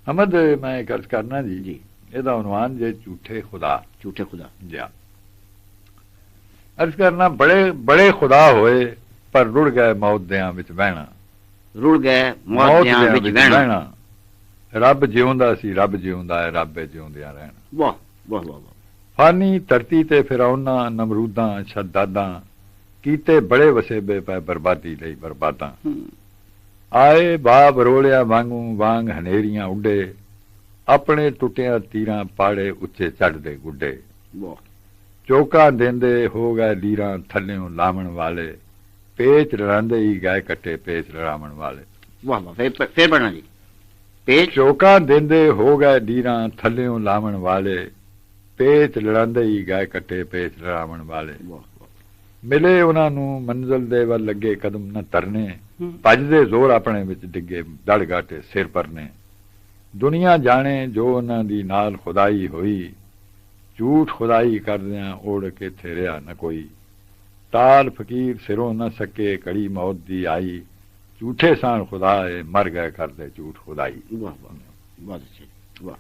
अहमद मैं एक अर्ज करना जी जी ਇਹਦਾ ਉਨਵਾਨ ਜੇ ਝੂਠੇ ਖੁਦਾ झूठे खुदा ਜਾ अर्ज करना बड़े बड़े खुदा होए पर रुड़ गए मौत दियां विच बहना रुड़ गए मौत दियां विच बहना रब जिਉਂਦਾ ਸੀ रब जिਉਂਦਾ है रब जिਉਂਦਿਆਂ रहना वाह वाह वाह वाह फानी धरती ते फिरौना नमरूदां शद्दादां कीते बड़े वसेबे पै बर्बादी लई बर्बादां आए बाब रोलिया वांगू वांग हनेरियां उडे अपने टुटिया तीरां पाड़े उच्चे चढ़दे गुड्डे वाह चौका देंदे हो गए लीरां थल्लियों लावण वाले पेच लड़ांदे ही गए कट्टे पेच लड़ावण वाले वाह वाह फिर पढ़ना जी पेच चौका देंदे हो गए लीरां थल्लियों लावण वाले पेच लड़ांदे ही गए कट्टे पेच लड़ावण वाले वाह वाह मिले उन्हां नूं मंजिल दे वल लगे कदम न तरने भजदे जोर अपने विच डिगे दड़ गाटे सिर परने दुनिया जाने जो उन्हां दी नाल खुदाई होई झूठ खुदाई करदियां ओढ़ के थेरिया न कोई ताल फकीर सिरों न सके कड़ी मौत दी आई झूठे सान खुदा है मर गए करदे झूठ खुदाई वाह वाह बहुत अच्छे वाह